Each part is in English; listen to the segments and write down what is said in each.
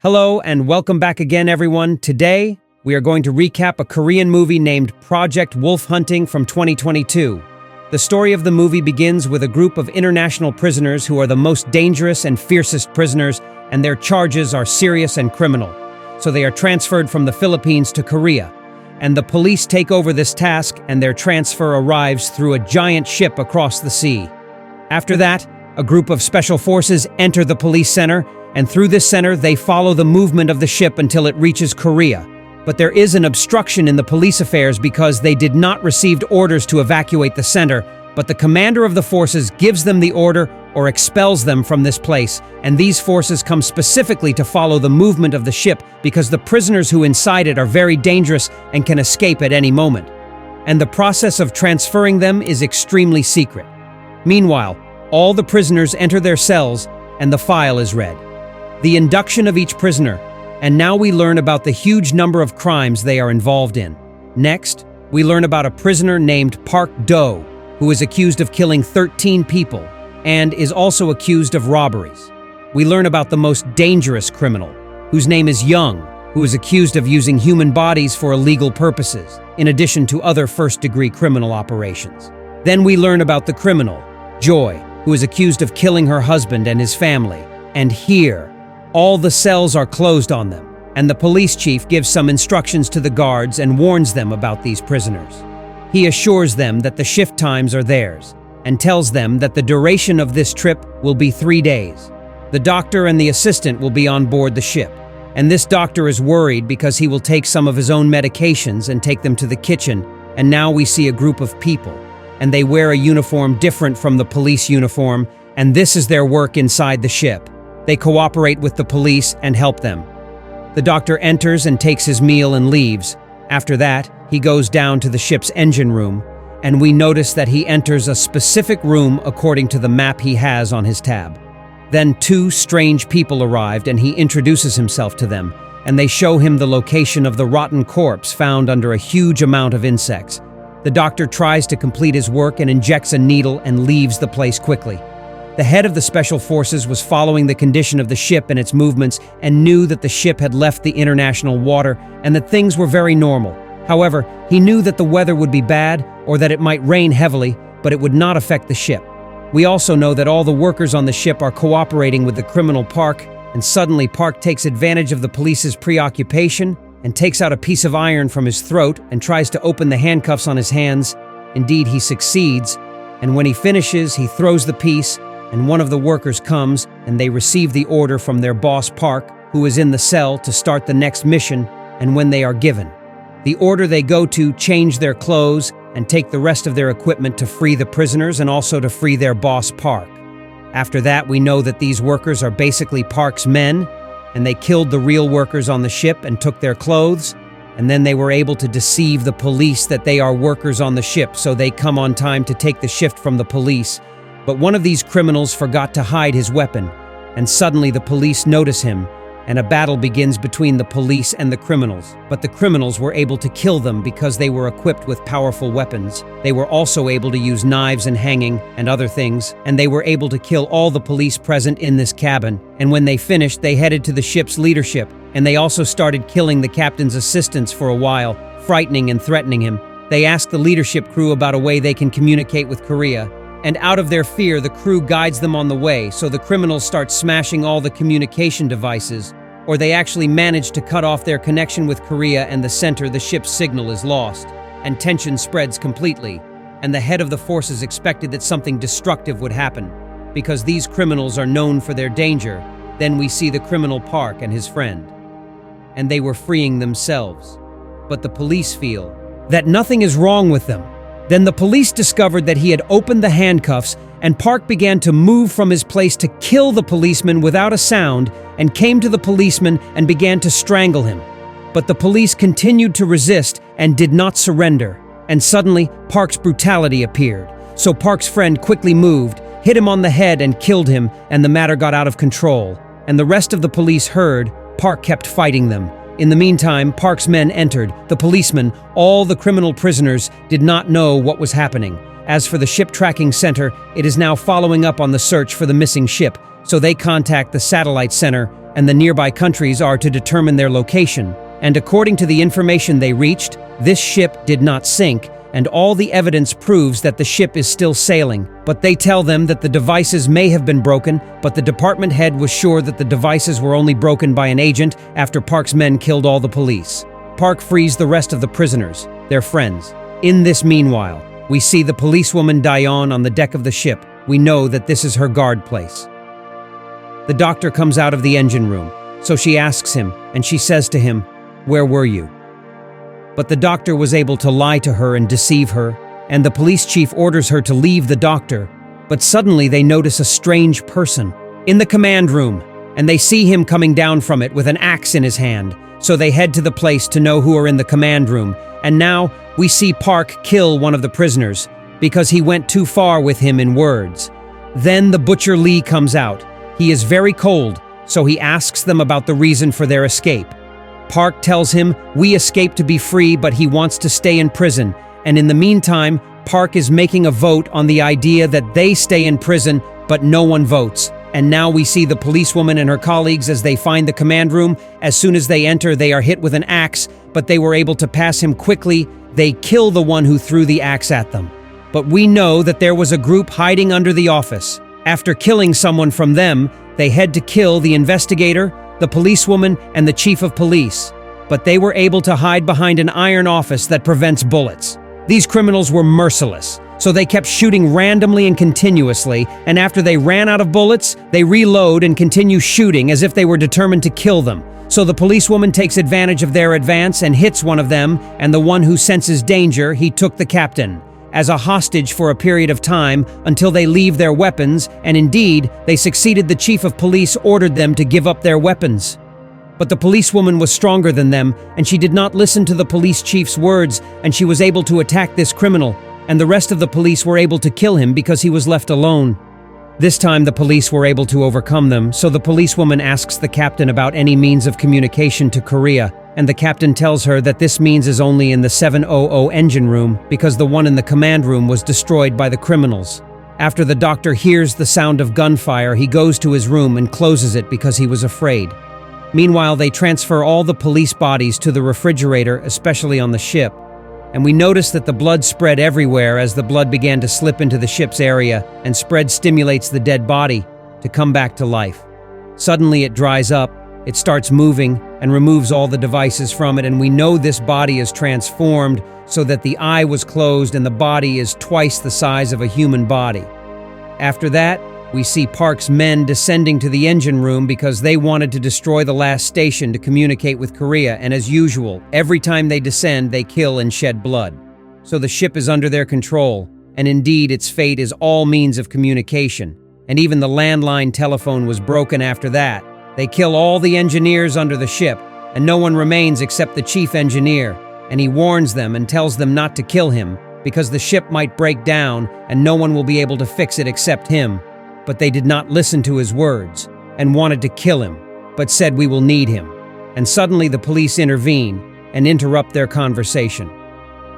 Hello and welcome back again, everyone. Today, we are going to recap a Korean movie named Project Wolf Hunting from 2022. The story of the movie begins with a group of international prisoners who are the most dangerous and fiercest prisoners, and their charges are serious and criminal. So they are transferred from the Philippines to Korea, and the police take over this task, and their transfer arrives through a giant ship across the sea. After that, a group of special forces enter the police center, and through this center they follow the movement of the ship until it reaches Korea. But there is an obstruction in the police affairs because they did not receive orders to evacuate the center, but the commander of the forces gives them the order or expels them from this place, and these forces come specifically to follow the movement of the ship because the prisoners who inside it are very dangerous and can escape at any moment. And the process of transferring them is extremely secret. Meanwhile, all the prisoners enter their cells and the file is read. The induction of each prisoner, and now we learn about the huge number of crimes they are involved in. Next, we learn about a prisoner named Park Do, who is accused of killing 13 people and is also accused of robberies. We learn about the most dangerous criminal, whose name is Young, who is accused of using human bodies for illegal purposes, in addition to other first-degree criminal operations. Then we learn about the criminal, Joy, who is accused of killing her husband and his family. And here, all the cells are closed on them, and the police chief gives some instructions to the guards and warns them about these prisoners. He assures them that the shift times are theirs, and tells them that the duration of this trip will be 3 days. The doctor and the assistant will be on board the ship, and this doctor is worried because he will take some of his own medications and take them to the kitchen, and now we see a group of people, and they wear a uniform different from the police uniform, and this is their work inside the ship. They cooperate with the police and help them. The doctor enters and takes his meal and leaves. After that, he goes down to the ship's engine room, and we notice that he enters a specific room according to the map he has on his tab. Then 2 strange people arrived and he introduces himself to them, and they show him the location of the rotten corpse found under a huge amount of insects. The doctor tries to complete his work and injects a needle and leaves the place quickly. The head of the special forces was following the condition of the ship and its movements and knew that the ship had left the international water and that things were very normal. However, he knew that the weather would be bad or that it might rain heavily, but it would not affect the ship. We also know that all the workers on the ship are cooperating with the criminal Park, and suddenly Park takes advantage of the police's preoccupation and takes out a piece of iron from his throat and tries to open the handcuffs on his hands. Indeed, he succeeds, and when he finishes, he throws the piece, and one of the workers comes, and they receive the order from their boss Park, who is in the cell, to start the next mission, and when they are given the order, they go to change their clothes and take the rest of their equipment to free the prisoners and also to free their boss Park. After that, we know that these workers are basically Park's men, and they killed the real workers on the ship and took their clothes, and then they were able to deceive the police that they are workers on the ship, so they come on time to take the shift from the police. But one of these criminals forgot to hide his weapon, and suddenly the police notice him, and a battle begins between the police and the criminals. But the criminals were able to kill them because they were equipped with powerful weapons. They were also able to use knives and hanging and other things, and they were able to kill all the police present in this cabin. And when they finished, they headed to the ship's leadership, and they also started killing the captain's assistants for a while, frightening and threatening him. They asked the leadership crew about a way they can communicate with Korea, and out of their fear, the crew guides them on the way, so the criminals start smashing all the communication devices, or they actually manage to cut off their connection with Korea, and the ship's signal is lost, and tension spreads completely, and the head of the forces expected that something destructive would happen, because these criminals are known for their danger. Then we see the criminal Park and his friend, and they were freeing themselves, but the police feel that nothing is wrong with them. Then the police discovered that he had opened the handcuffs, and Park began to move from his place to kill the policeman without a sound, and came to the policeman and began to strangle him. But the police continued to resist and did not surrender, and suddenly Park's brutality appeared. So Park's friend quickly moved, hit him on the head and killed him, and the matter got out of control. And the rest of the police heard. Park kept fighting them. In the meantime, Park's men entered. The policemen, all the criminal prisoners, did not know what was happening. As for the ship tracking center, it is now following up on the search for the missing ship, so they contact the satellite center and the nearby countries are to determine their location. And according to the information they reached, this ship did not sink, and all the evidence proves that the ship is still sailing. But they tell them that the devices may have been broken, but the department head was sure that the devices were only broken by an agent after Park's men killed all the police. Park frees the rest of the prisoners, their friends. In this meanwhile, we see the policewoman Diane on the deck of the ship. We know that this is her guard place. The doctor comes out of the engine room, so she asks him, and she says to him, "Where were you?" But the doctor was able to lie to her and deceive her, and the police chief orders her to leave the doctor. But suddenly they notice a strange person in the command room, and they see him coming down from it with an axe in his hand. So they head to the place to know who are in the command room, and now we see Park kill one of the prisoners because he went too far with him in words. Then the butcher Lee comes out. He is very cold, so he asks them about the reason for their escape. Park tells him, "We escaped to be free, but he wants to stay in prison." And in the meantime, Park is making a vote on the idea that they stay in prison, but no one votes. And now we see the policewoman and her colleagues as they find the command room. As soon as they enter, they are hit with an axe, but they were able to pass him quickly. They kill the one who threw the axe at them. But we know that there was a group hiding under the office. After killing someone from them, they head to kill the investigator, the policewoman, and the chief of police. But they were able to hide behind an iron office that prevents bullets. These criminals were merciless, so they kept shooting randomly and continuously, and after they ran out of bullets, they reload and continue shooting as if they were determined to kill them. So the policewoman takes advantage of their advance and hits one of them, and the one who senses danger, he took the captain as a hostage for a period of time until they leave their weapons, and indeed, they succeeded. The chief of police ordered them to give up their weapons. But the policewoman was stronger than them, and she did not listen to the police chief's words, and she was able to attack this criminal, and the rest of the police were able to kill him because he was left alone. This time the police were able to overcome them, so the policewoman asks the captain about any means of communication to Korea, and the captain tells her that this means is only in the 700 engine room because the one in the command room was destroyed by the criminals. After the doctor hears the sound of gunfire, he goes to his room and closes it because he was afraid. Meanwhile, they transfer all the police bodies to the refrigerator, especially on the ship. And we notice that the blood spread everywhere as the blood began to slip into the ship's area, and spread stimulates the dead body to come back to life. Suddenly it dries up, it starts moving, and removes all the devices from it, and we know this body is transformed so that the eye was closed and the body is twice the size of a human body. After that, we see Park's men descending to the engine room because they wanted to destroy the last station to communicate with Korea, and as usual, every time they descend, they kill and shed blood. So the ship is under their control, and indeed its fate is all means of communication, and even the landline telephone was broken after that. They kill all the engineers under the ship, and no one remains except the chief engineer, and he warns them and tells them not to kill him because the ship might break down and no one will be able to fix it except him. But they did not listen to his words and wanted to kill him, but said, "We will need him." And suddenly the police intervene and interrupt their conversation.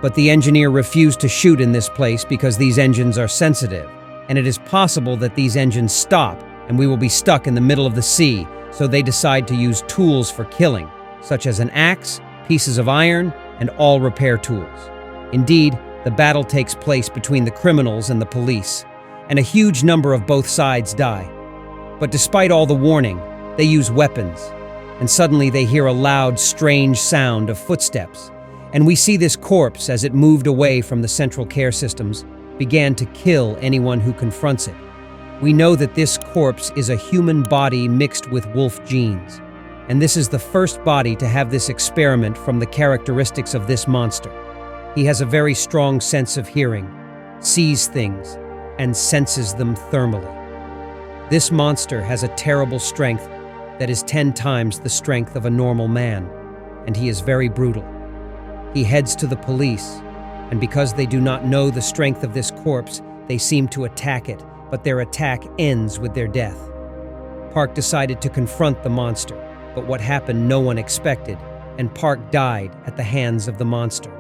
But the engineer refused to shoot in this place because these engines are sensitive, and it is possible that these engines stop and we will be stuck in the middle of the sea, so they decide to use tools for killing, such as an axe, pieces of iron, and all repair tools. Indeed, the battle takes place between the criminals and the police, and a huge number of both sides die. But despite all the warning, they use weapons, and suddenly they hear a loud, strange sound of footsteps, and we see this corpse as it moved away from the central care systems, began to kill anyone who confronts it. We know that this corpse is a human body mixed with wolf genes, and this is the first body to have this experiment from the characteristics of this monster. He has a very strong sense of hearing, sees things, and senses them thermally. This monster has a terrible strength that is 10 times the strength of a normal man, and he is very brutal. He heads to the police, and because they do not know the strength of this corpse, they seem to attack it, but their attack ends with their death. Park decided to confront the monster, but what happened no one expected, and Park died at the hands of the monster.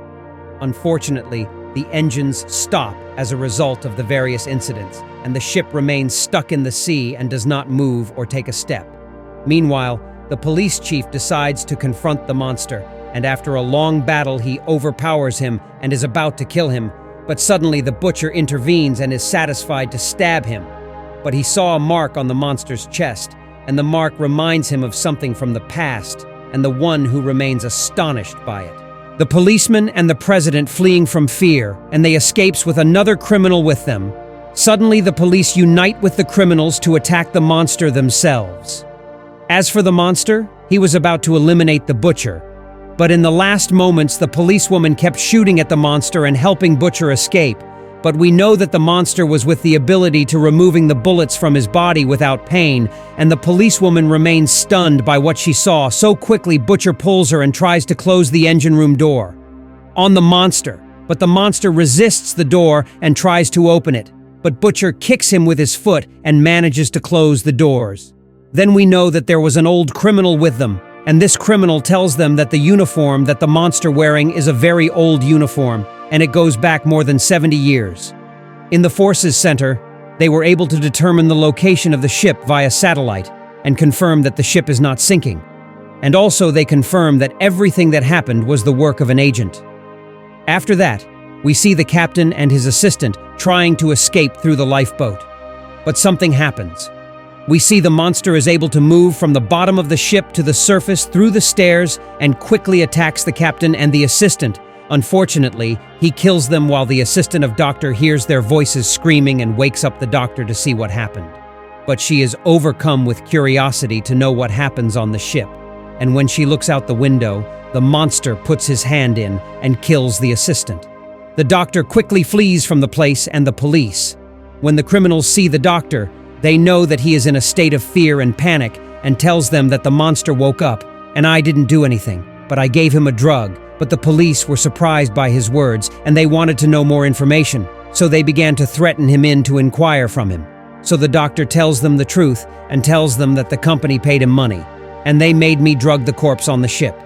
Unfortunately, the engines stop as a result of the various incidents, and the ship remains stuck in the sea and does not move or take a step. Meanwhile, the police chief decides to confront the monster, and after a long battle he overpowers him and is about to kill him, but suddenly the butcher intervenes and is satisfied to stab him. But he saw a mark on the monster's chest, and the mark reminds him of something from the past, and the one who remains astonished by it. The policeman and the president fleeing from fear, and they escapes with another criminal with them. Suddenly the police unite with the criminals to attack the monster themselves. As for the monster, he was about to eliminate the butcher, but in the last moments the policewoman kept shooting at the monster and helping Butcher escape, but we know that the monster was with the ability to removing the bullets from his body without pain, and the policewoman remains stunned by what she saw. So quickly Butcher pulls her and tries to close the engine room door on the monster, but the monster resists the door and tries to open it, but Butcher kicks him with his foot and manages to close the doors. Then we know that there was an old criminal with them, and this criminal tells them that the uniform that the monster wearing is a very old uniform, and it goes back more than 70 years. In the Forces Center, they were able to determine the location of the ship via satellite and confirm that the ship is not sinking. And also they confirm that everything that happened was the work of an agent. After that, we see the captain and his assistant trying to escape through the lifeboat. But something happens. We see the monster is able to move from the bottom of the ship to the surface through the stairs and quickly attacks the captain and the assistant. Unfortunately, he kills them while the assistant of doctor hears their voices screaming and wakes up the doctor to see what happened. But she is overcome with curiosity to know what happens on the ship, and when she looks out the window, the monster puts his hand in and kills the assistant. The doctor quickly flees from the place and the police. When the criminals see the doctor, they know that he is in a state of fear and panic and tells them that the monster woke up, and I didn't do anything, but I gave him a drug. But the police were surprised by his words, and they wanted to know more information, so they began to threaten him in to inquire from him. So the doctor tells them the truth and tells them that the company paid him money, and they made me drug the corpse on the ship.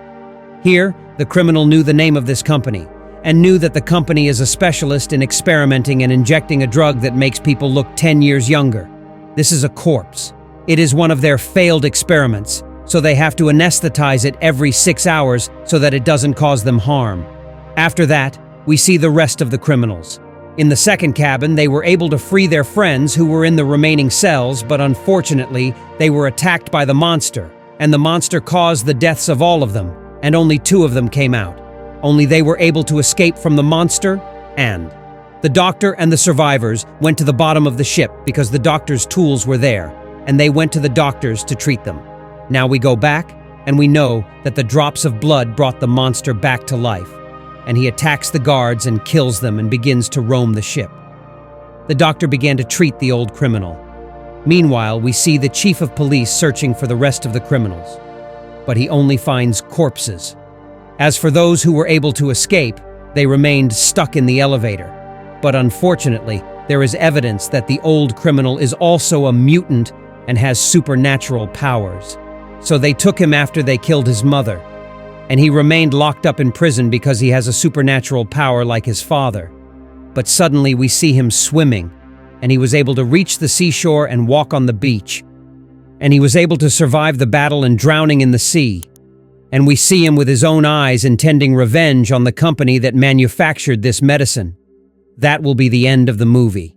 Here, the criminal knew the name of this company, and knew that the company is a specialist in experimenting and injecting a drug that makes people look 10 years younger. This is a corpse. It is one of their failed experiments, so they have to anesthetize it every 6 hours so that it doesn't cause them harm. After that, we see the rest of the criminals. In the second cabin, they were able to free their friends who were in the remaining cells, but unfortunately, they were attacked by the monster, and the monster caused the deaths of all of them, and only 2 of them came out. Only they were able to escape from the monster, and the doctor and the survivors went to the bottom of the ship because the doctor's tools were there, and they went to the doctors to treat them. Now we go back, and we know that the drops of blood brought the monster back to life, and he attacks the guards and kills them and begins to roam the ship. The doctor began to treat the old criminal. Meanwhile, we see the chief of police searching for the rest of the criminals, but he only finds corpses. As for those who were able to escape, they remained stuck in the elevator. But unfortunately, there is evidence that the old criminal is also a mutant and has supernatural powers. So they took him after they killed his mother, and he remained locked up in prison because he has a supernatural power like his father. But suddenly we see him swimming, and he was able to reach the seashore and walk on the beach. And he was able to survive the battle and drowning in the sea. And we see him with his own eyes intending revenge on the company that manufactured this medicine. That will be the end of the movie.